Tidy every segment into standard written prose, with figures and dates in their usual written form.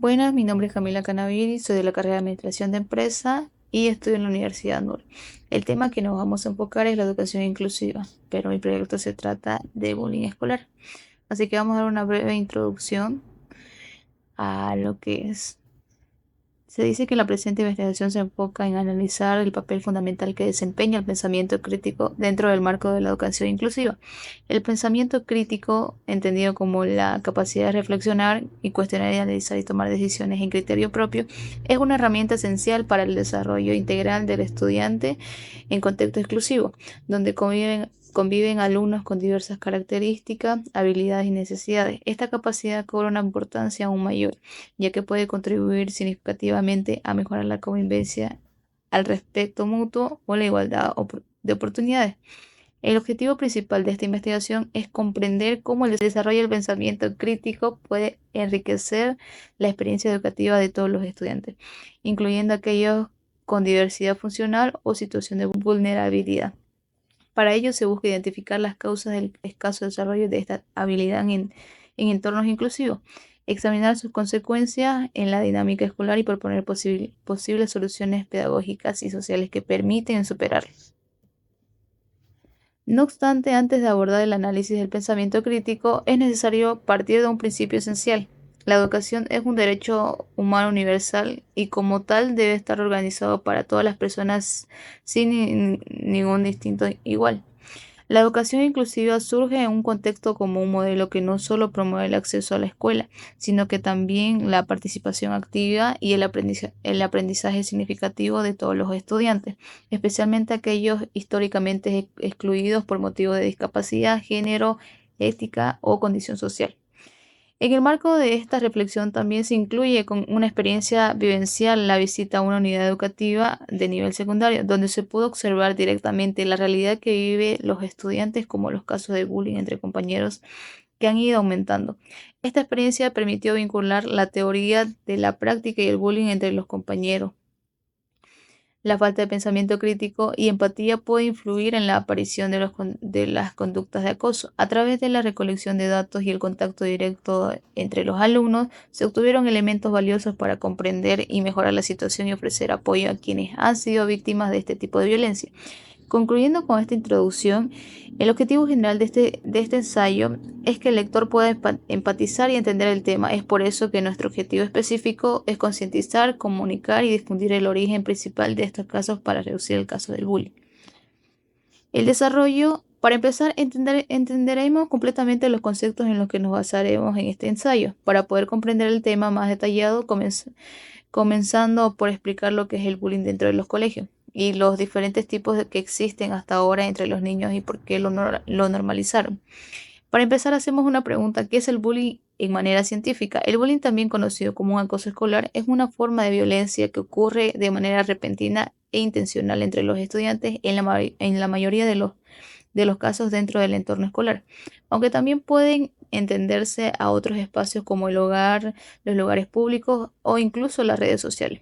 Buenas, mi nombre es Camila Canaviri, soy de la carrera de Administración de Empresa y estudio en la Universidad NUR. El tema que nos vamos a enfocar es la educación inclusiva, pero mi proyecto se trata de bullying escolar. Así que vamos a dar una breve introducción a lo que es. Se dice que la presente investigación se enfoca en analizar el papel fundamental que desempeña el pensamiento crítico dentro del marco de la educación inclusiva. El pensamiento crítico, entendido como la capacidad de reflexionar y cuestionar y analizar y tomar decisiones en criterio propio, es una herramienta esencial para el desarrollo integral del estudiante en contexto exclusivo, donde conviven alumnos con diversas características, habilidades y necesidades. Esta capacidad cobra una importancia aún mayor, ya que puede contribuir significativamente a mejorar la convivencia al respeto mutuo o la igualdad de oportunidades. El objetivo principal de esta investigación es comprender cómo el desarrollo del pensamiento crítico puede enriquecer la experiencia educativa de todos los estudiantes, incluyendo aquellos con diversidad funcional o situación de vulnerabilidad. Para ello se busca identificar las causas del escaso desarrollo de esta habilidad en entornos inclusivos, examinar sus consecuencias en la dinámica escolar y proponer posibles soluciones pedagógicas y sociales que permiten superarlas. No obstante, antes de abordar el análisis del pensamiento crítico, es necesario partir de un principio esencial. La educación es un derecho humano universal y como tal debe estar organizado para todas las personas sin ningún distinto igual. La educación inclusiva surge en un contexto como un modelo que no solo promueve el acceso a la escuela, sino que también la participación activa y el aprendizaje significativo de todos los estudiantes, especialmente aquellos históricamente excluidos por motivo de discapacidad, género, ética o condición social. En el marco de esta reflexión también se incluye con una experiencia vivencial la visita a una unidad educativa de nivel secundario, donde se pudo observar directamente la realidad que viven los estudiantes como los casos de bullying entre compañeros que han ido aumentando. Esta experiencia permitió vincular la teoría de la práctica y el bullying entre los compañeros. La falta de pensamiento crítico y empatía puede influir en la aparición de las conductas de acoso. A través de la recolección de datos y el contacto directo entre los alumnos, se obtuvieron elementos valiosos para comprender y mejorar la situación y ofrecer apoyo a quienes han sido víctimas de este tipo de violencia. Concluyendo con esta introducción, el objetivo general de este ensayo es que el lector pueda empatizar y entender el tema. Es por eso que nuestro objetivo específico es concientizar, comunicar y difundir el origen principal de estos casos para reducir el caso del bullying. El desarrollo, para empezar, entenderemos completamente los conceptos en los que nos basaremos en este ensayo. Para poder comprender el tema más detallado, comenzando por explicar lo que es el bullying dentro de los colegios y los diferentes tipos que existen hasta ahora entre los niños y por qué lo normalizaron. Para empezar, hacemos una pregunta: ¿qué es el bullying en manera científica? El bullying, también conocido como un acoso escolar, es una forma de violencia que ocurre de manera repentina e intencional entre los estudiantes en la mayoría de los casos dentro del entorno escolar, aunque también pueden entenderse a otros espacios como el hogar, los lugares públicos o incluso las redes sociales.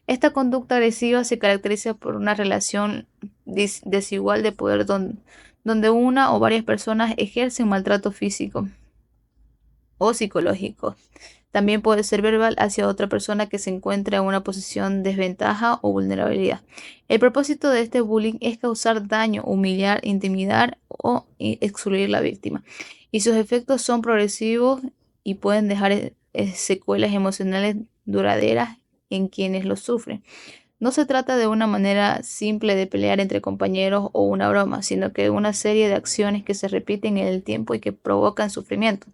Esta conducta agresiva se caracteriza por una relación desigual de poder donde una o varias personas ejercen maltrato físico o psicológico. También puede ser verbal hacia otra persona que se encuentra en una posición de desventaja o vulnerabilidad. El propósito de este bullying es causar daño, humillar, intimidar o excluir a la víctima. Y sus efectos son progresivos y pueden dejar secuelas emocionales duraderas en quienes los sufren. No se trata de una manera simple de pelear entre compañeros o una broma, sino que de una serie de acciones que se repiten en el tiempo y que provocan sufrimiento.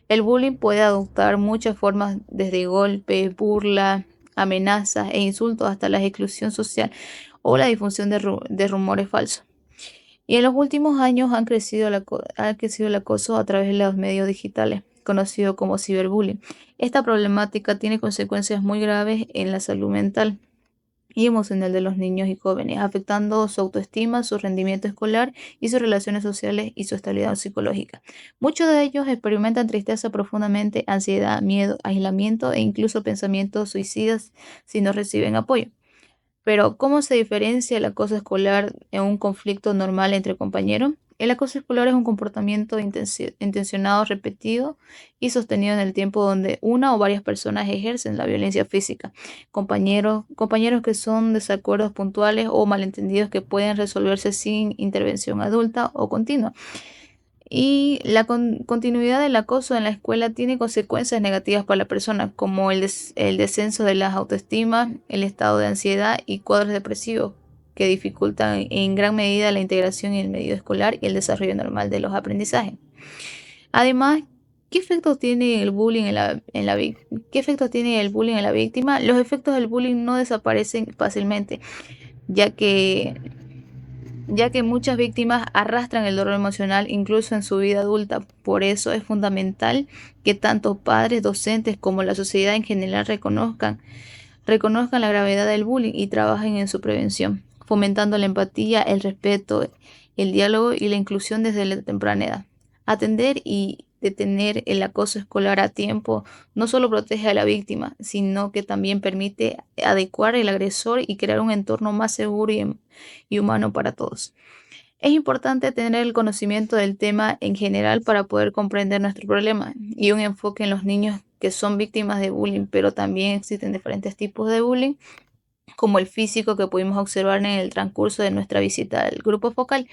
El bullying puede adoptar muchas formas, desde golpes, burla, amenazas e insultos hasta la exclusión social o la difusión de rumores falsos. Y en los últimos años ha crecido el acoso a través de los medios digitales, conocido como ciberbullying. Esta problemática tiene consecuencias muy graves en la salud mental y emocional de los niños y jóvenes, afectando su autoestima, su rendimiento escolar y sus relaciones sociales y su estabilidad psicológica. Muchos de ellos experimentan tristeza profundamente, ansiedad, miedo, aislamiento e incluso pensamientos suicidas si no reciben apoyo. Pero, ¿cómo se diferencia el acoso escolar en un conflicto normal entre compañeros? El acoso escolar es un comportamiento intencionado, repetido y sostenido en el tiempo donde una o varias personas ejercen la violencia física. Compañeros que son desacuerdos puntuales o malentendidos que pueden resolverse sin intervención adulta o continua. Y la continuidad del acoso en la escuela tiene consecuencias negativas para la persona, como el descenso de las autoestimas, el estado de ansiedad y cuadros depresivos que dificultan en gran medida la integración en el medio escolar y el desarrollo normal de los aprendizajes. Además, ¿qué efectos tiene el bullying qué efectos tiene el bullying en la víctima? Los efectos del bullying no desaparecen fácilmente, ya que ya que muchas víctimas arrastran el dolor emocional incluso en su vida adulta. Por eso es fundamental que tanto padres, docentes como la sociedad en general reconozcan la gravedad del bullying y trabajen en su prevención, fomentando la empatía, el respeto, el diálogo y la inclusión desde la temprana edad. Atender y detener el acoso escolar a tiempo no solo protege a la víctima, sino que también permite adecuar el agresor y crear un entorno más seguro y humano para todos. Es importante tener el conocimiento del tema en general para poder comprender nuestro problema y un enfoque en los niños que son víctimas de bullying, pero también existen diferentes tipos de bullying, como el físico que pudimos observar en el transcurso de nuestra visita al grupo focal.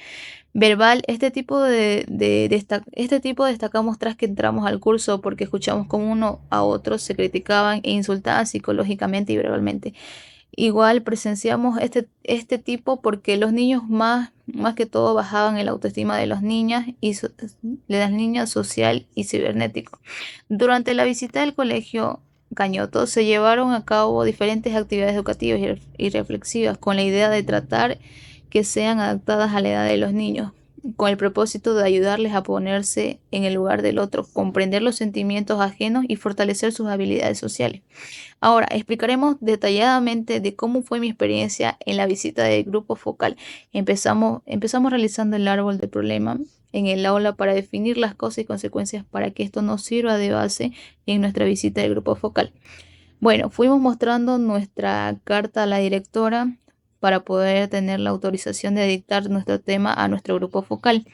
Verbal, este tipo destacamos tras que entramos al curso porque escuchamos cómo uno a otros se criticaban e insultaban psicológicamente y verbalmente. Igual presenciamos este tipo porque los niños más que todo bajaban el autoestima de las niñas de las niñas social y cibernético. Durante la visita del colegio Cañoto se llevaron a cabo diferentes actividades educativas y reflexivas con la idea de tratar que sean adaptadas a la edad de los niños, con el propósito de ayudarles a ponerse en el lugar del otro, comprender los sentimientos ajenos y fortalecer sus habilidades sociales. Ahora, explicaremos detalladamente de cómo fue mi experiencia en la visita del grupo focal. Empezamos realizando el árbol del problema en el aula para definir las causas y consecuencias para que esto nos sirva de base en nuestra visita del grupo focal. Bueno, fuimos mostrando nuestra carta a la directora para poder tener la autorización de dictar nuestro tema a nuestro grupo focal.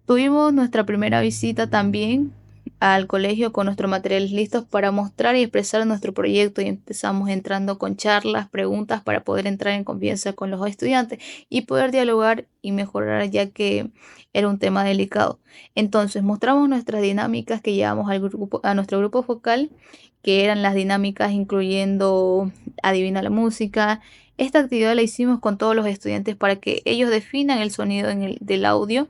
Tuvimos nuestra primera visita también al colegio con nuestros materiales listos para mostrar y expresar nuestro proyecto y empezamos entrando con charlas, preguntas para poder entrar en confianza con los estudiantes y poder dialogar y mejorar ya que era un tema delicado. Entonces mostramos nuestras dinámicas que llevamos a nuestro grupo focal, que eran las dinámicas incluyendo adivina la música. Esta actividad la hicimos con todos los estudiantes para que ellos definan el sonido del audio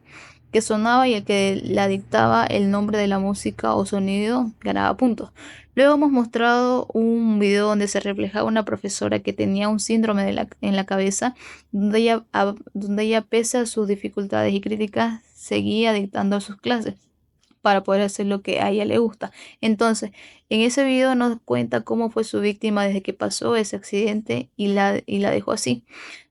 que sonaba y el que la dictaba el nombre de la música o sonido ganaba puntos. Luego hemos mostrado un video donde se reflejaba una profesora que tenía un síndrome en la cabeza, donde ella, pese a sus dificultades y críticas, seguía dictando sus clases para poder hacer lo que a ella le gusta. Entonces, en ese video nos cuenta cómo fue su víctima desde que pasó ese accidente y la dejó así.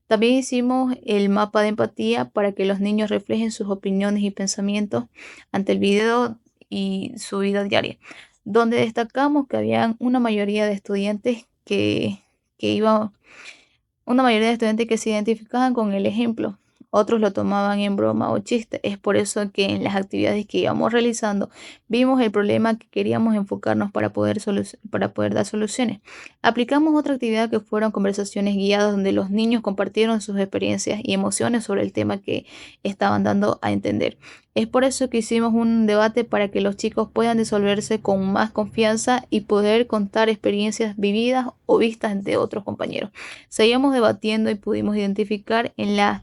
También hicimos el mapa de empatía para que los niños reflejen sus opiniones y pensamientos ante el video y su vida diaria, donde destacamos que había una mayoría de estudiantes que se identificaban con el ejemplo. Otros lo tomaban en broma o chiste. Es por eso que en las actividades que íbamos realizando vimos el problema que queríamos enfocarnos para poder dar soluciones. Aplicamos otra actividad que fueron conversaciones guiadas donde los niños compartieron sus experiencias y emociones sobre el tema que estaban dando a entender. Es por eso que hicimos un debate para que los chicos puedan disolverse con más confianza y poder contar experiencias vividas o vistas de otros compañeros. Seguimos debatiendo y pudimos identificar en las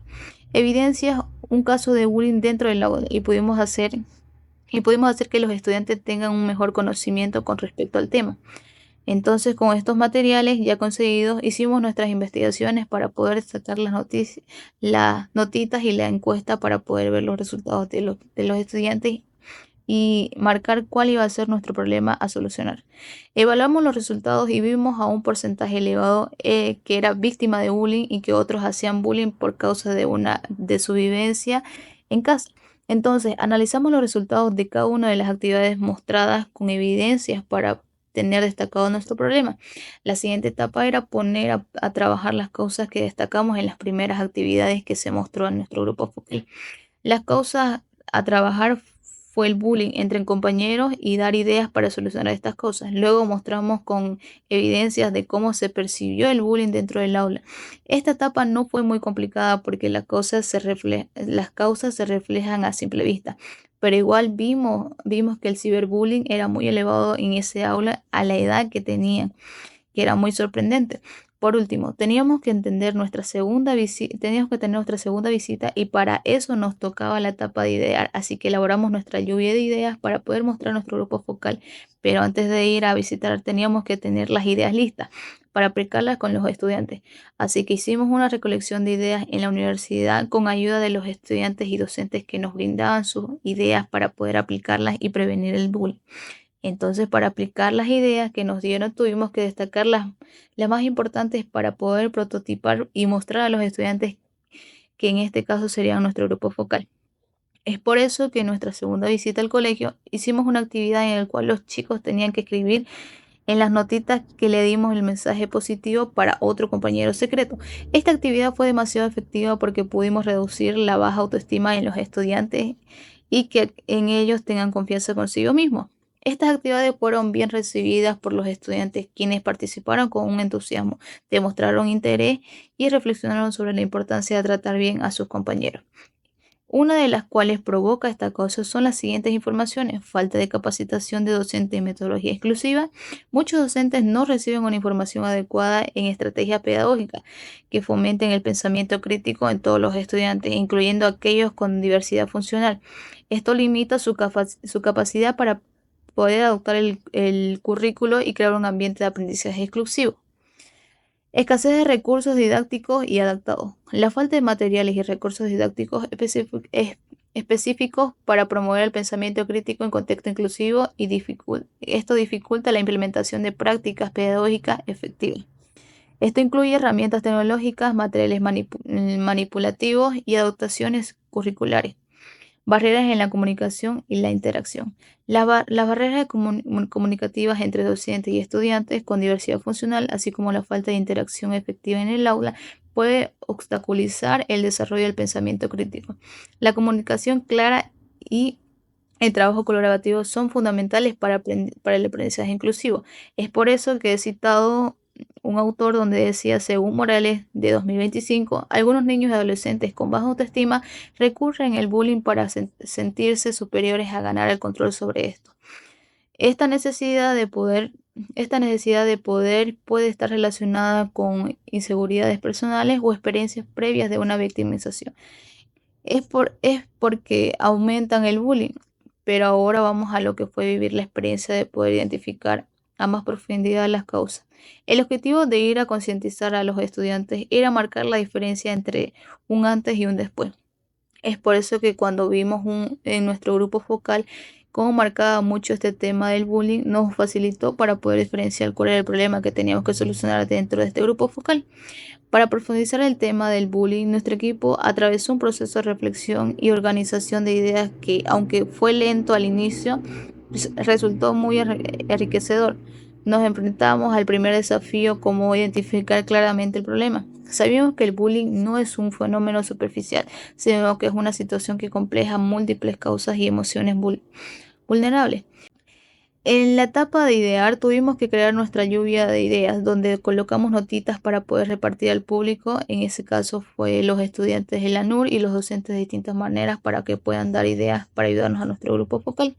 evidencias un caso de bullying dentro del aula y pudimos hacer que los estudiantes tengan un mejor conocimiento con respecto al tema. Entonces, con estos materiales ya conseguidos, hicimos nuestras investigaciones para poder sacar las notitas y la encuesta para poder ver los resultados de los estudiantes y marcar cuál iba a ser nuestro problema a solucionar. Evaluamos los resultados y vimos a un porcentaje elevado que era víctima de bullying y que otros hacían bullying por causa de su vivencia en casa. Entonces, analizamos los resultados de cada una de las actividades mostradas con evidencias para tener destacado nuestro problema. La siguiente etapa era poner a trabajar las causas que destacamos en las primeras actividades que se mostró en nuestro grupo focal. Las causas a trabajar fue el bullying entre compañeros y dar ideas para solucionar estas cosas. Luego mostramos con evidencias de cómo se percibió el bullying dentro del aula. Esta etapa no fue muy complicada porque las causas se reflejan a simple vista, pero igual vimos que el ciberbullying era muy elevado en ese aula a la edad que tenían, que era muy sorprendente. Por último, teníamos que tener nuestra segunda visita y para eso nos tocaba la etapa de idear, así que elaboramos nuestra lluvia de ideas para poder mostrar nuestro grupo focal, pero antes de ir a visitar teníamos que tener las ideas listas para aplicarlas con los estudiantes. Así que hicimos una recolección de ideas en la universidad con ayuda de los estudiantes y docentes que nos brindaban sus ideas para poder aplicarlas y prevenir el bullying. Entonces, para aplicar las ideas que nos dieron, tuvimos que destacar las más importantes para poder prototipar y mostrar a los estudiantes que en este caso serían nuestro grupo focal. Es por eso que en nuestra segunda visita al colegio hicimos una actividad en la cual los chicos tenían que escribir en las notitas que le dimos el mensaje positivo para otro compañero secreto. Esta actividad fue demasiado efectiva porque pudimos reducir la baja autoestima en los estudiantes y que en ellos tengan confianza consigo mismos. Estas actividades fueron bien recibidas por los estudiantes, quienes participaron con un entusiasmo, demostraron interés y reflexionaron sobre la importancia de tratar bien a sus compañeros. Una de las cuales provoca esta causa son las siguientes informaciones: falta de capacitación de docentes en metodología exclusiva. Muchos docentes no reciben una información adecuada en estrategias pedagógicas que fomenten el pensamiento crítico en todos los estudiantes, incluyendo aquellos con diversidad funcional. Esto limita su capacidad para poder adoptar el currículo y crear un ambiente de aprendizaje exclusivo. Escasez de recursos didácticos y adaptados. La falta de materiales y recursos didácticos específicos para promover el pensamiento crítico en contexto inclusivo y esto dificulta la implementación de prácticas pedagógicas efectivas. Esto incluye herramientas tecnológicas, materiales manipulativos y adaptaciones curriculares. Barreras en la comunicación y la interacción. Las barreras comunicativas entre docentes y estudiantes con diversidad funcional, así como la falta de interacción efectiva en el aula, puede obstaculizar el desarrollo del pensamiento crítico. La comunicación clara y el trabajo colaborativo son fundamentales para el aprendizaje inclusivo. Es por eso que he citado un autor donde decía, según Morales de 2025, algunos niños y adolescentes con baja autoestima recurren al bullying para sentirse superiores a ganar el control sobre esto. Esta necesidad de poder puede estar relacionada con inseguridades personales o experiencias previas de una victimización. Es porque aumentan el bullying, pero ahora vamos a lo que fue vivir la experiencia de poder identificar a más profundidad las causas. El objetivo de ir a concientizar a los estudiantes era marcar la diferencia entre un antes y un después. Es por eso que cuando vimos en nuestro grupo focal cómo marcaba mucho este tema del bullying, nos facilitó para poder diferenciar cuál era el problema que teníamos que solucionar dentro de este grupo focal. Para profundizar el tema del bullying, nuestro equipo atravesó un proceso de reflexión y organización de ideas que, aunque fue lento al inicio, resultó muy enriquecedor. Nos enfrentamos al primer desafío, como identificar claramente el problema. Sabíamos que el bullying no es un fenómeno superficial, sino que es una situación que compleja múltiples causas y emociones vulnerables. En la etapa de idear tuvimos que crear nuestra lluvia de ideas, donde colocamos notitas para poder repartir al público. En ese caso fue los estudiantes de la NUR y los docentes de distintas maneras para que puedan dar ideas para ayudarnos a nuestro grupo focal.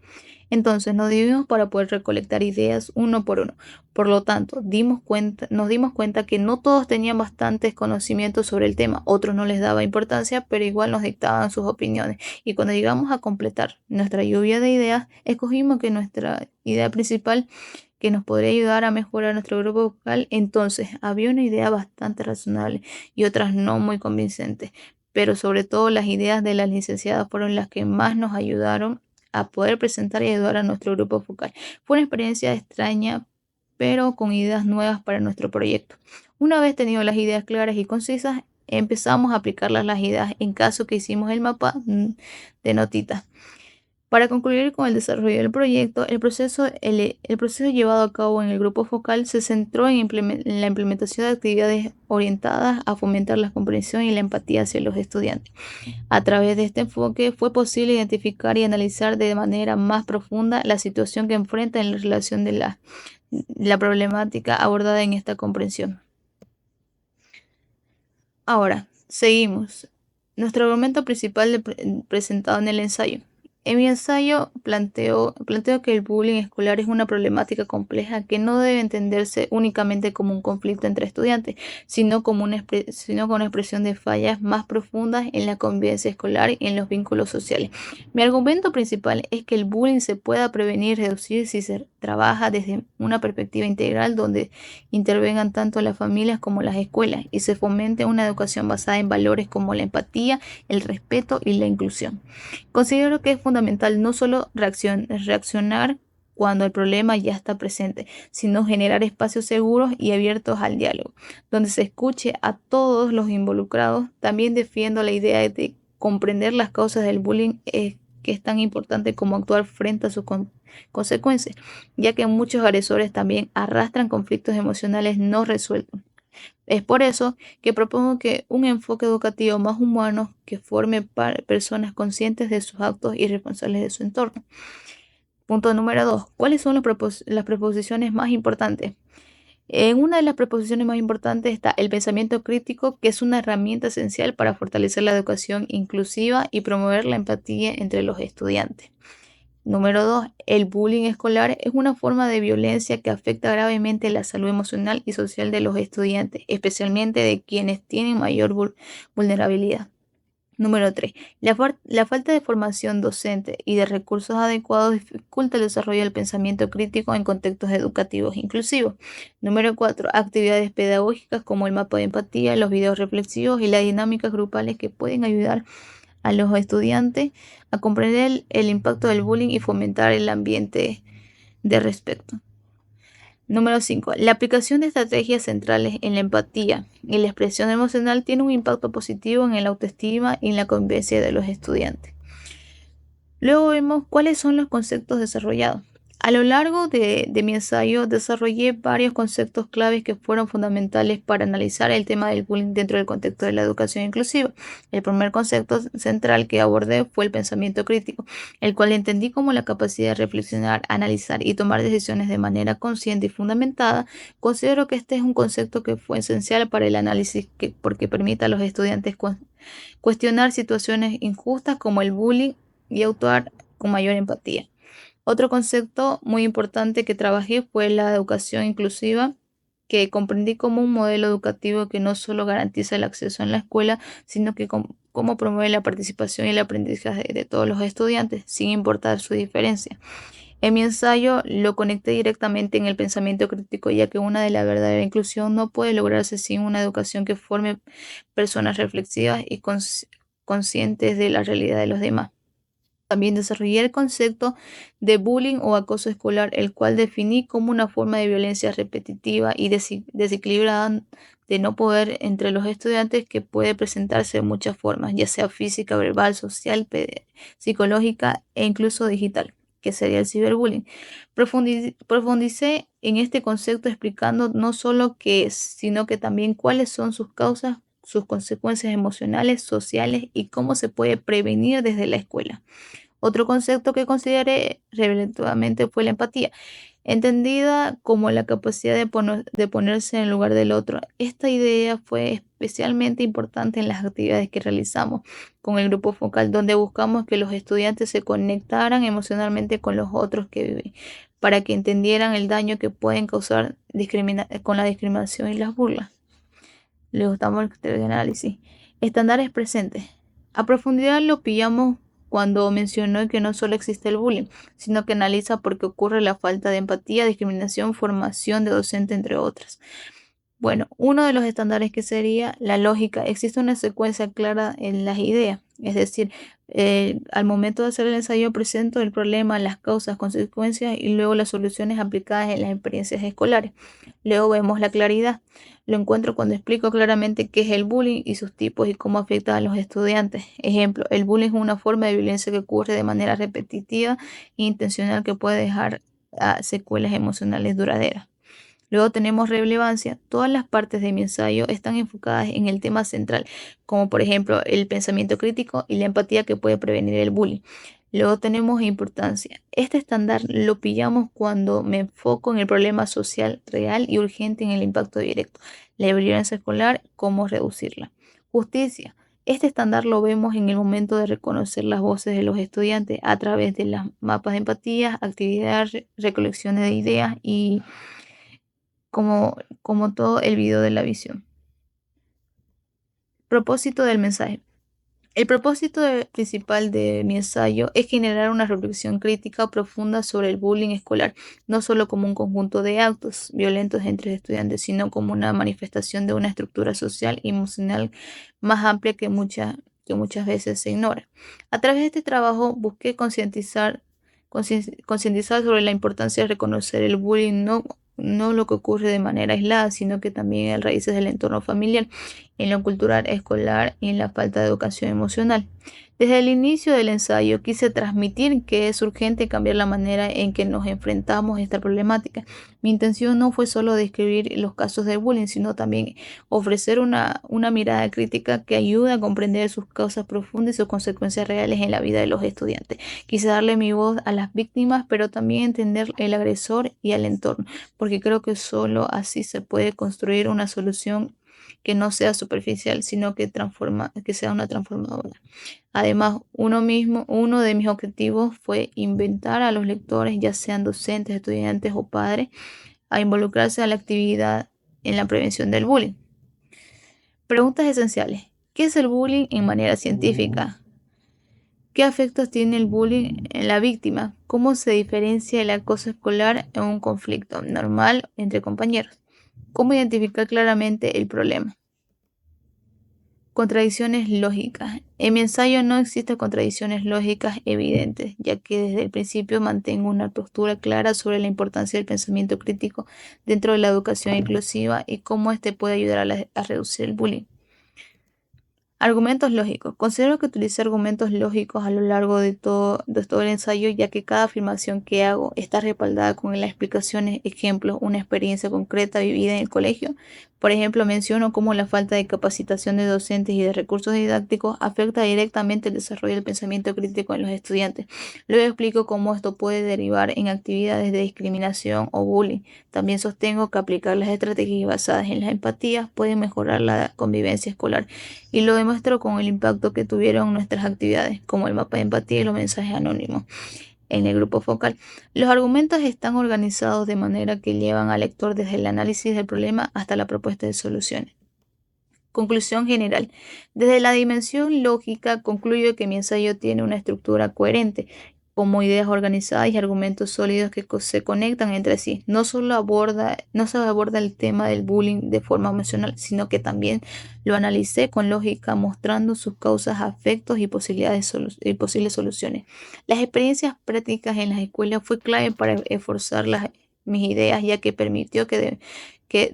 Entonces nos dividimos para poder recolectar ideas uno por uno. Por lo tanto, nos dimos cuenta que no todos tenían bastantes conocimientos sobre el tema, otros no les daba importancia, pero igual nos dictaban sus opiniones. Y cuando llegamos a completar nuestra lluvia de ideas, escogimos que nuestra idea principal que nos podría ayudar a mejorar nuestro grupo vocal, entonces había una idea bastante razonable y otras no muy convincentes, pero sobre todo las ideas de las licenciadas fueron las que más nos ayudaron a poder presentar y ayudar a nuestro grupo focal. Fue una experiencia extraña, pero con ideas nuevas para nuestro proyecto. Una vez tenido las ideas claras y concisas, empezamos a aplicarlas las ideas en caso que hicimos el mapa de notitas. Para concluir con el desarrollo del proyecto, el proceso llevado a cabo en el grupo focal se centró en la implementación de actividades orientadas a fomentar la comprensión y la empatía hacia los estudiantes. A través de este enfoque fue posible identificar y analizar de manera más profunda la situación que enfrenta en la relación de la problemática abordada en esta comprensión. Ahora, seguimos. Nuestro argumento principal presentado en el ensayo. En mi ensayo planteo que el bullying escolar es una problemática compleja que no debe entenderse únicamente como un conflicto entre estudiantes, sino como una expresión de fallas más profundas en la convivencia escolar y en los vínculos sociales. Mi argumento principal es que el bullying se pueda prevenir y reducir si se trabaja desde una perspectiva integral donde intervengan tanto las familias como las escuelas y se fomente una educación basada en valores como la empatía, el respeto y la inclusión. Considero que es fundamental no solo reaccionar cuando el problema ya está presente, sino generar espacios seguros y abiertos al diálogo, donde se escuche a todos los involucrados. También defiendo la idea de comprender las causas del bullying, que es tan importante como actuar frente a sus consecuencias, ya que muchos agresores también arrastran conflictos emocionales no resueltos. Es por eso que propongo que un enfoque educativo más humano que forme personas conscientes de sus actos y responsables de su entorno. Punto número 2. ¿Cuáles son las preposiciones más importantes? En una de las preposiciones más importantes está el pensamiento crítico, que es una herramienta esencial para fortalecer la educación inclusiva y promover la empatía entre los estudiantes. Número 2. El bullying escolar es una forma de violencia que afecta gravemente la salud emocional y social de los estudiantes, especialmente de quienes tienen mayor vulnerabilidad. Número 3. La falta de formación docente y de recursos adecuados dificulta el desarrollo del pensamiento crítico en contextos educativos inclusivos. Número 4. Actividades pedagógicas como el mapa de empatía, los videos reflexivos y las dinámicas grupales que pueden ayudar a los estudiantes a comprender el impacto del bullying y fomentar el ambiente de respeto. Número 5. La aplicación de estrategias centrales en la empatía y la expresión emocional tiene un impacto positivo en la autoestima y en la convivencia de los estudiantes. Luego vemos cuáles son los conceptos desarrollados. A lo largo de mi ensayo desarrollé varios conceptos claves que fueron fundamentales para analizar el tema del bullying dentro del contexto de la educación inclusiva. El primer concepto central que abordé fue el pensamiento crítico, el cual entendí como la capacidad de reflexionar, analizar y tomar decisiones de manera consciente y fundamentada. Considero que este es un concepto que fue esencial para el análisis porque permite a los estudiantes cuestionar situaciones injustas como el bullying y actuar con mayor empatía. Otro concepto muy importante que trabajé fue la educación inclusiva, que comprendí como un modelo educativo que no solo garantiza el acceso en la escuela, sino que cómo promueve la participación y el aprendizaje de todos los estudiantes, sin importar su diferencia. En mi ensayo lo conecté directamente en el pensamiento crítico, ya que una de la verdadera inclusión no puede lograrse sin una educación que forme personas reflexivas y conscientes de la realidad de los demás. También desarrollé el concepto de bullying o acoso escolar, el cual definí como una forma de violencia repetitiva y desequilibrada de no poder entre los estudiantes que puede presentarse de muchas formas, ya sea física, verbal, social, psicológica e incluso digital, que sería el ciberbullying. Profundicé en este concepto explicando no solo qué es, sino que también cuáles son sus causas, sus consecuencias emocionales, sociales y cómo se puede prevenir desde la escuela. Otro concepto que consideré relativamente fue la empatía, entendida como la capacidad de ponerse en el lugar del otro. Esta idea fue especialmente importante en las actividades que realizamos con el grupo focal, donde buscamos que los estudiantes se conectaran emocionalmente con los otros que viven, para que entendieran el daño que pueden causar con la discriminación y las burlas. Le gustamos el criterio de análisis. Estándares presentes. A profundidad lo pillamos cuando mencionó que no solo existe el bullying, sino que analiza por qué ocurre la falta de empatía, discriminación, formación de docente, entre otras. Bueno, uno de los estándares que sería la lógica. Existe una secuencia clara en las ideas. Es decir, al momento de hacer el ensayo presento el problema, las causas, consecuencias y luego las soluciones aplicadas en las experiencias escolares. Luego vemos la claridad. Lo encuentro cuando explico claramente qué es el bullying y sus tipos y cómo afecta a los estudiantes. Ejemplo, el bullying es una forma de violencia que ocurre de manera repetitiva e intencional que puede dejar secuelas emocionales duraderas. Luego tenemos relevancia. Todas las partes de mi ensayo están enfocadas en el tema central, como por ejemplo el pensamiento crítico y la empatía que puede prevenir el bullying. Luego tenemos importancia. Este estándar lo pillamos cuando me enfoco en el problema social real y urgente en el impacto directo, la violencia escolar, cómo reducirla. Justicia. Este estándar lo vemos en el momento de reconocer las voces de los estudiantes a través de las mapas de empatía, actividades, recolecciones de ideas y como todo el video de la visión. Propósito del mensaje. El propósito principal de mi ensayo es generar una reflexión crítica profunda sobre el bullying escolar, no solo como un conjunto de actos violentos entre estudiantes, sino como una manifestación de una estructura social y emocional más amplia que muchas veces se ignora. A través de este trabajo busqué concientizar sobre la importancia de reconocer el bullying, no lo que ocurre de manera aislada, sino que también en raíces del entorno familiar, en lo cultural escolar y en la falta de educación emocional. Desde el inicio del ensayo quise transmitir que es urgente cambiar la manera en que nos enfrentamos a esta problemática. Mi intención no fue solo describir los casos de bullying, sino también ofrecer una mirada crítica que ayude a comprender sus causas profundas y sus consecuencias reales en la vida de los estudiantes. Quise darle mi voz a las víctimas, pero también entender el agresor y al entorno, porque creo que solo así se puede construir una solución que no sea superficial, sino que sea una transformadora. Además, uno de mis objetivos fue invitar a los lectores, ya sean docentes, estudiantes o padres, a involucrarse a la actividad en la prevención del bullying. Preguntas esenciales. ¿Qué es el bullying en manera científica? ¿Qué efectos tiene el bullying en la víctima? ¿Cómo se diferencia el acoso escolar en un conflicto normal entre compañeros? ¿Cómo identificar claramente el problema? Contradicciones lógicas. En mi ensayo no existen contradicciones lógicas evidentes, ya que desde el principio mantengo una postura clara sobre la importancia del pensamiento crítico dentro de la educación inclusiva y cómo este puede ayudar a reducir el bullying. Argumentos lógicos. Considero que utilicé argumentos lógicos a lo largo de todo el ensayo, ya que cada afirmación que hago está respaldada con las explicaciones, ejemplos, una experiencia concreta vivida en el colegio. Por ejemplo, menciono cómo la falta de capacitación de docentes y de recursos didácticos afecta directamente el desarrollo del pensamiento crítico en los estudiantes. Luego explico cómo esto puede derivar en actividades de discriminación o bullying. También sostengo que aplicar las estrategias basadas en las empatías puede mejorar la convivencia escolar, y lo demuestro con el impacto que tuvieron nuestras actividades, como el mapa de empatía y los mensajes anónimos en el grupo focal. Los argumentos están organizados de manera que llevan al lector desde el análisis del problema hasta la propuesta de soluciones. Conclusión general. Desde la dimensión lógica concluyo que mi ensayo tiene una estructura coherente, como ideas organizadas y argumentos sólidos que se conectan entre sí. No se aborda el tema del bullying de forma emocional, sino que también lo analicé con lógica, mostrando sus causas, afectos y posibles soluciones. Las experiencias prácticas en las escuelas fue clave para esforzar mis ideas, ya que permitió que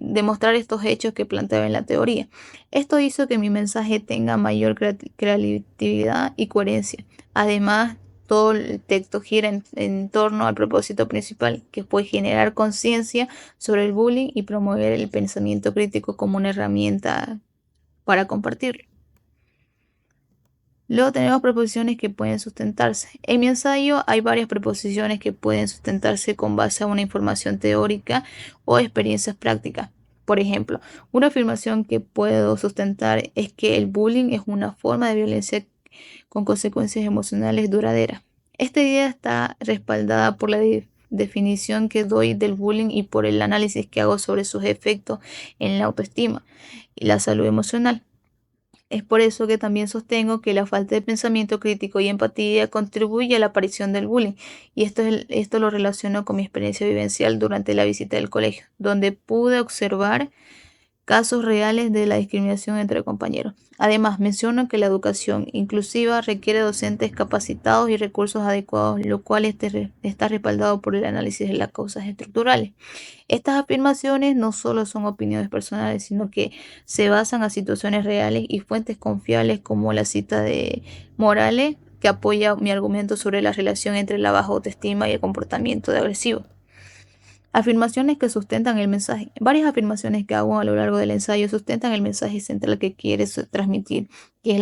demostrar estos hechos que planteaba en la teoría. Esto hizo que mi mensaje tenga mayor creatividad y coherencia. Además, todo el texto gira en torno al propósito principal, que fue generar conciencia sobre el bullying y promover el pensamiento crítico como una herramienta para compartirlo. Luego tenemos proposiciones que pueden sustentarse. En mi ensayo hay varias proposiciones que pueden sustentarse con base a una información teórica o experiencias prácticas. Por ejemplo, una afirmación que puedo sustentar es que el bullying es una forma de violencia con consecuencias emocionales duraderas. Esta idea está respaldada por la definición que doy del bullying y por el análisis que hago sobre sus efectos en la autoestima y la salud emocional. Es por eso que también sostengo que la falta de pensamiento crítico y empatía contribuye a la aparición del bullying, y esto lo relaciono con mi experiencia vivencial durante la visita del colegio, donde pude observar casos reales de la discriminación entre compañeros. Además, menciono que la educación inclusiva requiere docentes capacitados y recursos adecuados, lo cual está respaldado por el análisis de las causas estructurales. Estas afirmaciones no solo son opiniones personales, sino que se basan en situaciones reales y fuentes confiables como la cita de Morales, que apoya mi argumento sobre la relación entre la baja autoestima y el comportamiento de agresivo. Afirmaciones que sustentan el mensaje. Varias afirmaciones que hago a lo largo del ensayo sustentan el mensaje central que quiere transmitir, que es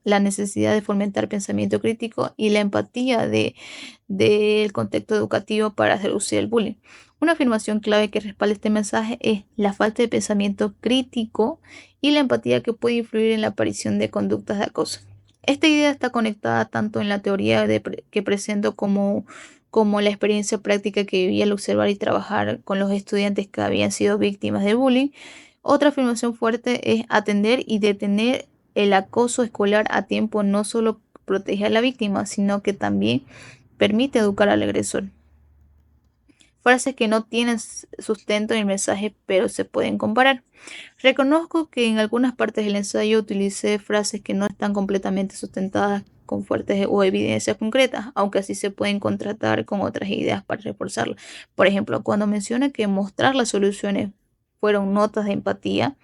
la necesidad de fomentar pensamiento crítico y la empatía del contexto educativo para reducir el bullying. Una afirmación clave que respalda este mensaje es la falta de pensamiento crítico y la empatía que puede influir en la aparición de conductas de acoso. Esta idea está conectada tanto en la teoría que presento como la experiencia práctica que viví al observar y trabajar con los estudiantes que habían sido víctimas de bullying. Otra afirmación fuerte es atender y detener el acoso escolar a tiempo no solo protege a la víctima, sino que también permite educar al agresor. Frases que no tienen sustento en el mensaje, pero se pueden comparar. Reconozco que en algunas partes del ensayo utilicé frases que no están completamente sustentadas con fuertes o evidencias concretas, aunque así se pueden contrastar con otras ideas para reforzarlas. Por ejemplo, cuando menciona que mostrar las soluciones fueron notas de empatía,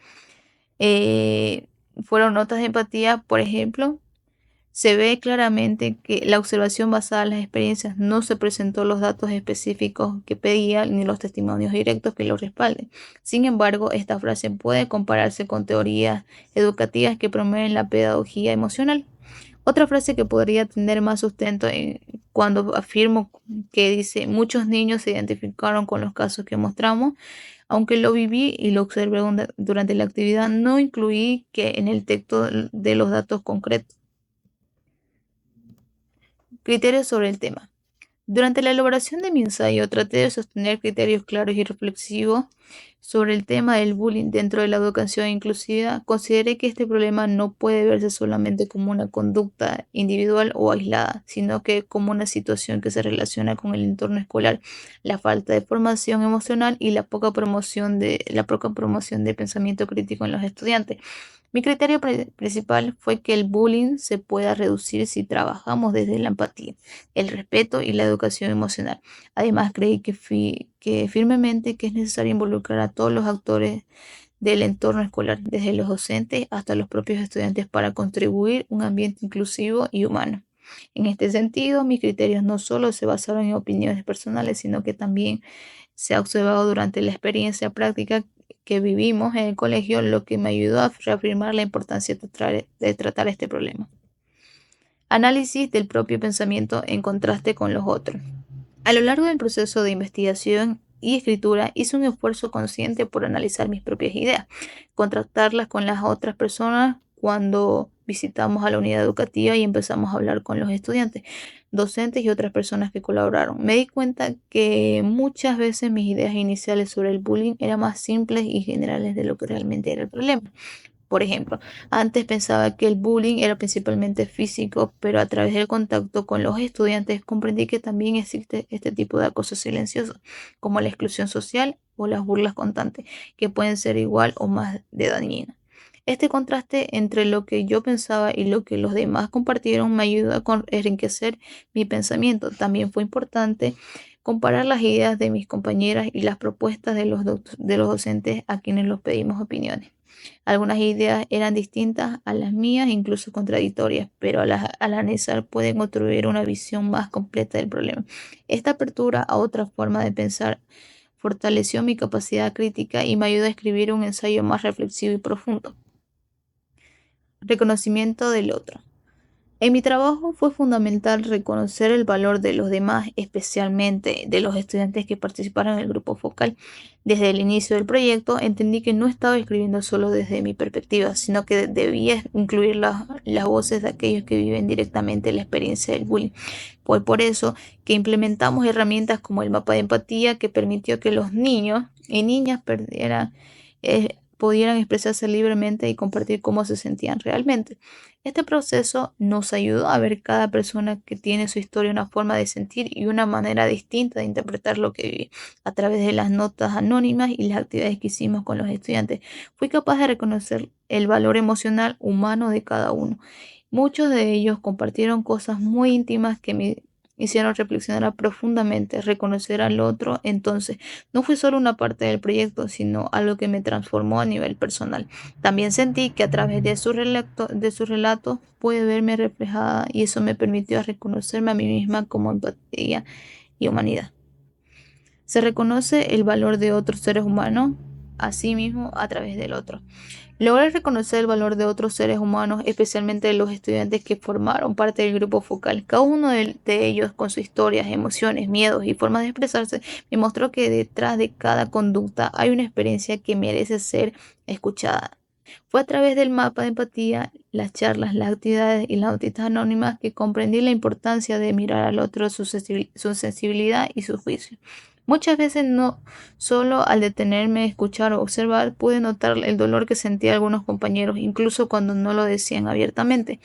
por ejemplo, se ve claramente que la observación basada en las experiencias no se presentó los datos específicos que pedía ni los testimonios directos que lo respalden. Sin embargo, esta frase puede compararse con teorías educativas que promueven la pedagogía emocional. Otra frase que podría tener más sustento cuando afirmo que dice muchos niños se identificaron con los casos que mostramos, aunque lo viví y lo observé durante la actividad, no incluí que en el texto de los datos concretos. Criterios sobre el tema. Durante la elaboración de mi ensayo traté de sostener criterios claros y reflexivos sobre el tema del bullying dentro de la educación inclusiva. Consideré que este problema no puede verse solamente como una conducta individual o aislada, sino que como una situación que se relaciona con el entorno escolar, la falta de formación emocional y la poca promoción de pensamiento crítico en los estudiantes. Mi criterio principal fue que el bullying se pueda reducir si trabajamos desde la empatía, el respeto y la educación emocional. Además, creí que firmemente que es necesario involucrar a todos los actores del entorno escolar, desde los docentes hasta los propios estudiantes, para contribuir a un ambiente inclusivo y humano. En este sentido, mis criterios no solo se basaron en opiniones personales, sino que también se ha observado durante la experiencia práctica que vivimos en el colegio, lo que me ayudó a reafirmar la importancia de tratar este problema. Análisis del propio pensamiento en contraste con los otros. A lo largo del proceso de investigación y escritura hice un esfuerzo consciente por analizar mis propias ideas, contrastarlas con las otras personas cuando visitamos a la unidad educativa y empezamos a hablar con los estudiantes, docentes y otras personas que colaboraron. Me di cuenta que muchas veces mis ideas iniciales sobre el bullying eran más simples y generales de lo que realmente era el problema. Por ejemplo, antes pensaba que el bullying era principalmente físico, pero a través del contacto con los estudiantes comprendí que también existe este tipo de acoso silencioso, como la exclusión social o las burlas constantes, que pueden ser igual o más de dañinas. Este contraste entre lo que yo pensaba y lo que los demás compartieron me ayudó a enriquecer mi pensamiento. También fue importante comparar las ideas de mis compañeras y las propuestas de los docentes a quienes los pedimos opiniones. Algunas ideas eran distintas a las mías, incluso contradictorias, pero al analizar pueden construir una visión más completa del problema. Esta apertura a otra forma de pensar fortaleció mi capacidad crítica y me ayudó a escribir un ensayo más reflexivo y profundo. Reconocimiento del otro. En mi trabajo fue fundamental reconocer el valor de los demás, especialmente de los estudiantes que participaron en el grupo focal. Desde el inicio del proyecto entendí que no estaba escribiendo solo desde mi perspectiva, sino que debía incluir las voces de aquellos que viven directamente la experiencia del bullying. Fue por eso que implementamos herramientas como el mapa de empatía, que permitió que los niños y niñas pudieran expresarse libremente y compartir cómo se sentían realmente. Este proceso nos ayudó a ver cada persona que tiene su historia, una forma de sentir y una manera distinta de interpretar lo que viví. A través de las notas anónimas y las actividades que hicimos con los estudiantes, fui capaz de reconocer el valor emocional humano de cada uno. Muchos de ellos compartieron cosas muy íntimas que me hicieron reflexionar profundamente, reconocer al otro. Entonces, no fue solo una parte del proyecto, sino algo que me transformó a nivel personal. También sentí que a través de sus relatos pude verme reflejada y eso me permitió reconocerme a mí misma como empatía y humanidad. Se reconoce el valor de otros seres humanos, a sí mismo a través del otro. Logré reconocer el valor de otros seres humanos, especialmente de los estudiantes que formaron parte del grupo focal. Cada uno de ellos, con sus historias, emociones, miedos y formas de expresarse, me mostró que detrás de cada conducta hay una experiencia que merece ser escuchada. Fue a través del mapa de empatía, las charlas, las actividades y las notitas anónimas que comprendí la importancia de mirar al otro, su sensibilidad y su juicio. Muchas veces no solo al detenerme, escuchar o observar, pude notar el dolor que sentían algunos compañeros, incluso cuando no lo decían abiertamente.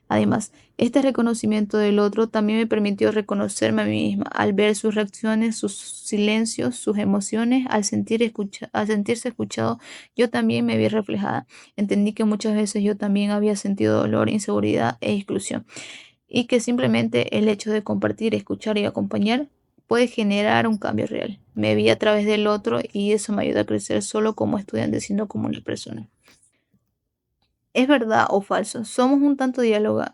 Además, este reconocimiento del otro también me permitió reconocerme a mí misma, al ver sus reacciones, sus silencios, sus emociones, al sentirse escuchado, yo también me vi reflejada. Entendí que muchas veces yo también había sentido dolor, inseguridad e exclusión, y que simplemente el hecho de compartir, escuchar y acompañar puede generar un cambio real. Me vi a través del otro y eso me ayuda a crecer solo como estudiante, sino como una persona. ¿Es verdad o falso? Somos un tanto dialogamos.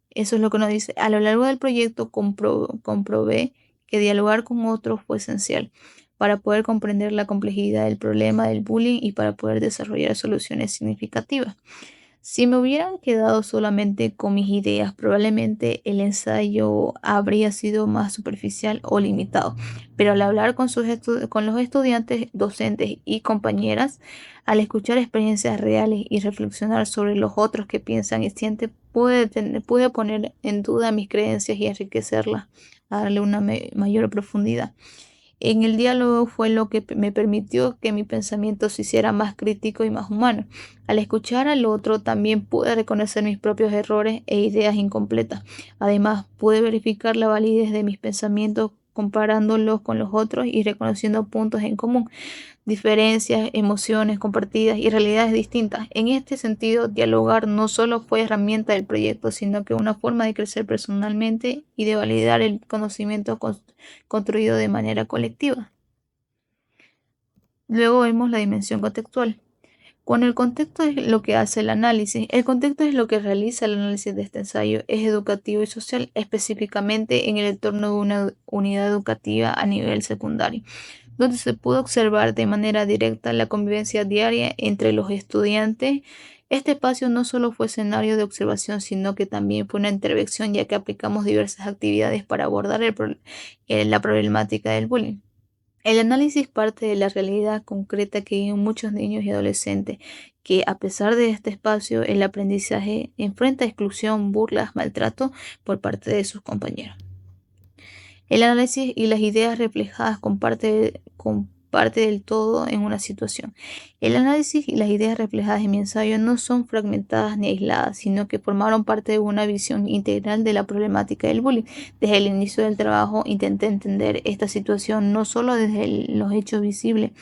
Eso es lo que nos dice. A lo largo del proyecto comprobé que dialogar con otros fue esencial para poder comprender la complejidad del problema del bullying y para poder desarrollar soluciones significativas. Si me hubieran quedado solamente con mis ideas, probablemente el ensayo habría sido más superficial o limitado. Pero al hablar con los estudiantes, docentes y compañeras, al escuchar experiencias reales y reflexionar sobre los otros que piensan y sienten, pude poner en duda mis creencias y enriquecerlas, a darle una mayor profundidad. En el diálogo fue lo que me permitió que mi pensamiento se hiciera más crítico y más humano. Al escuchar al otro también pude reconocer mis propios errores e ideas incompletas. Además, pude verificar la validez de mis pensamientos comparándolos con los otros y reconociendo puntos en común, diferencias, emociones compartidas y realidades distintas. En este sentido, dialogar no solo fue herramienta del proyecto, sino que una forma de crecer personalmente y de validar el conocimiento construido de manera colectiva. Luego vemos la dimensión contextual. Cuando el contexto es lo que hace el análisis, el contexto es lo que realiza el análisis de este ensayo, es educativo y social, específicamente en el entorno de una unidad educativa a nivel secundario, donde se pudo observar de manera directa la convivencia diaria entre los estudiantes. Este espacio no solo fue escenario de observación, sino que también fue una intervención, ya que aplicamos diversas actividades para abordar la problemática del bullying. El análisis parte de la realidad concreta que viven muchos niños y adolescentes, que a pesar de este espacio, el aprendizaje enfrenta exclusión, burlas, maltrato por parte de sus compañeros. El análisis y las ideas reflejadas con parte del todo en una situación. El análisis y las ideas reflejadas en mi ensayo no son fragmentadas ni aisladas, sino que formaron parte de una visión integral de la problemática del bullying. Desde el inicio del trabajo intenté entender esta situación no solo desde los hechos visibles,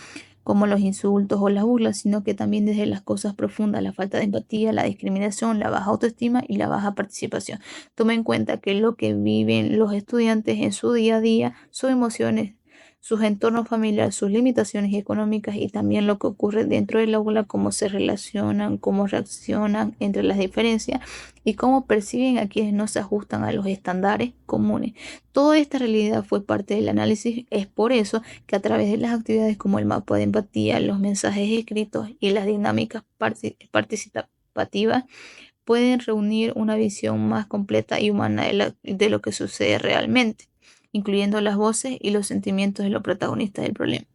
como los insultos o las burlas, sino que también desde las cosas profundas, la falta de empatía, la discriminación, la baja autoestima y la baja participación. Tome en cuenta que lo que viven los estudiantes en su día a día, sus emociones, sus entornos familiares, sus limitaciones económicas y también lo que ocurre dentro del aula, cómo se relacionan, cómo reaccionan entre las diferencias y cómo perciben a quienes no se ajustan a los estándares comunes. Toda esta realidad fue parte del análisis. Es por eso que a través de las actividades como el mapa de empatía, los mensajes escritos y las dinámicas participativas pueden reunir una visión más completa y humana de lo que sucede realmente, incluyendo las voces y los sentimientos de los protagonistas del problema.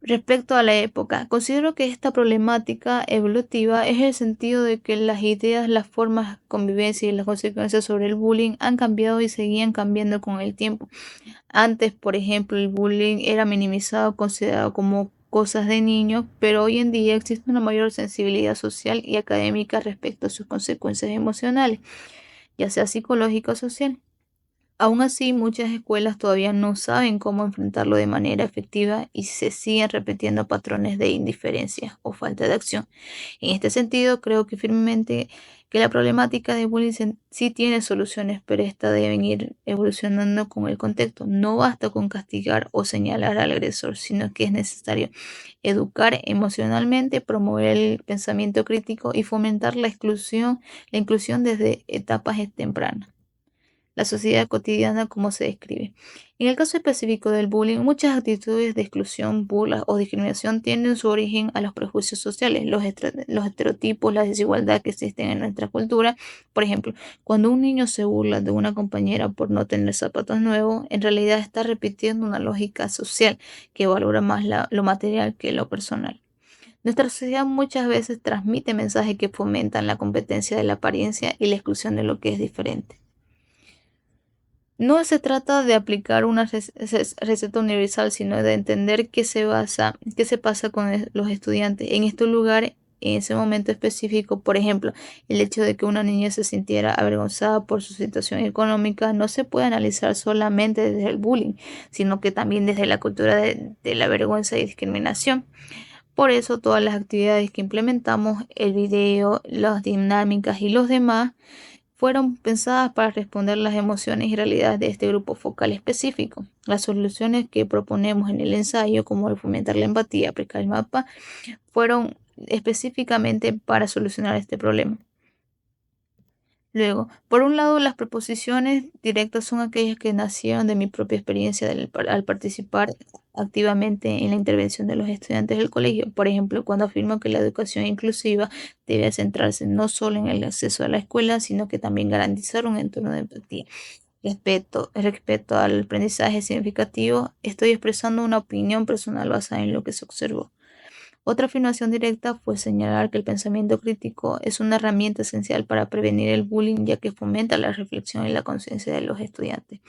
Respecto a la época, considero que esta problemática evolutiva es el sentido de que las ideas, las formas, convivencia y las consecuencias sobre el bullying han cambiado y seguían cambiando con el tiempo. Antes, por ejemplo, el bullying era minimizado, considerado como cosas de niños, pero hoy en día existe una mayor sensibilidad social y académica respecto a sus consecuencias emocionales, ya sea psicológica o social. Aún así, muchas escuelas todavía no saben cómo enfrentarlo de manera efectiva y se siguen repitiendo patrones de indiferencia o falta de acción. En este sentido, creo que firmemente que la problemática de bullying sí tiene soluciones, pero estas deben ir evolucionando con el contexto. No basta con castigar o señalar al agresor, sino que es necesario educar emocionalmente, promover el pensamiento crítico y fomentar la inclusión desde etapas tempranas. La sociedad cotidiana como se describe. En el caso específico del bullying, muchas actitudes de exclusión, burla o discriminación tienen su origen a los prejuicios sociales, los estereotipos, la desigualdad que existen en nuestra cultura. Por ejemplo, cuando un niño se burla de una compañera por no tener zapatos nuevos, en realidad está repitiendo una lógica social que valora más lo material que lo personal. Nuestra sociedad muchas veces transmite mensajes que fomentan la competencia de la apariencia y la exclusión de lo que es diferente. No se trata de aplicar una receta universal, sino de entender qué se pasa con los estudiantes en estos lugares en ese momento específico. Por ejemplo, el hecho de que una niña se sintiera avergonzada por su situación económica no se puede analizar solamente desde el bullying, sino que también desde la cultura de la vergüenza y discriminación. Por eso todas las actividades que implementamos, el video, las dinámicas y los demás, fueron pensadas para responder las emociones y realidades de este grupo focal específico. Las soluciones que proponemos en el ensayo, como el fomentar la empatía, aplicar el mapa, fueron específicamente para solucionar este problema. Luego, por un lado, las proposiciones directas son aquellas que nacieron de mi propia experiencia al participar activamente en la intervención de los estudiantes del colegio. Por ejemplo, cuando afirmo que la educación inclusiva debe centrarse no solo en el acceso a la escuela, sino que también garantizar un entorno de empatía. Respecto al aprendizaje significativo, estoy expresando una opinión personal basada en lo que se observó. Otra afirmación directa fue señalar que el pensamiento crítico es una herramienta esencial para prevenir el bullying, ya que fomenta la reflexión y la conciencia de los estudiantes.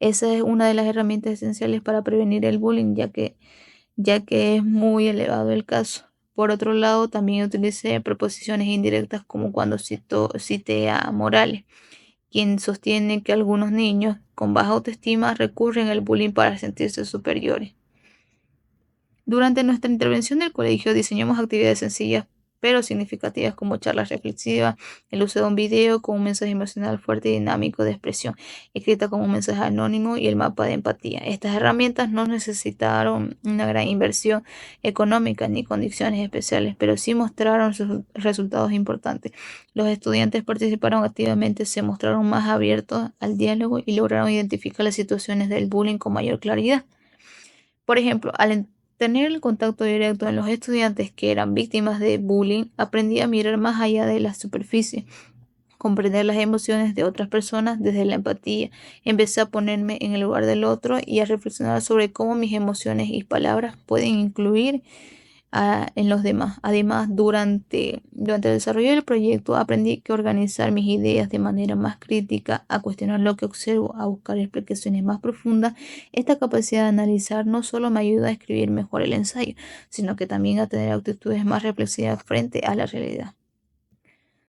Esa es una de las herramientas esenciales para prevenir el bullying, ya que es muy elevado el caso. Por otro lado, también utilicé proposiciones indirectas como cuando cité a Morales, quien sostiene que algunos niños con baja autoestima recurren al bullying para sentirse superiores. Durante nuestra intervención del colegio diseñamos actividades sencillas pero significativas como charlas reflexivas, el uso de un video con un mensaje emocional fuerte y dinámico de expresión, escrita como un mensaje anónimo y el mapa de empatía. Estas herramientas no necesitaron una gran inversión económica ni condiciones especiales, pero sí mostraron sus resultados importantes. Los estudiantes participaron activamente, se mostraron más abiertos al diálogo y lograron identificar las situaciones del bullying con mayor claridad. Por ejemplo, al tener el contacto directo en los estudiantes que eran víctimas de bullying, aprendí a mirar más allá de la superficie, comprender las emociones de otras personas desde la empatía. Empecé a ponerme en el lugar del otro y a reflexionar sobre cómo mis emociones y palabras pueden incluir en los demás. Además, durante el desarrollo del proyecto aprendí que organizar mis ideas de manera más crítica, a cuestionar lo que observo, a buscar explicaciones más profundas. Esta capacidad de analizar no solo me ayuda a escribir mejor el ensayo, sino que también a tener actitudes más reflexivas frente a la realidad.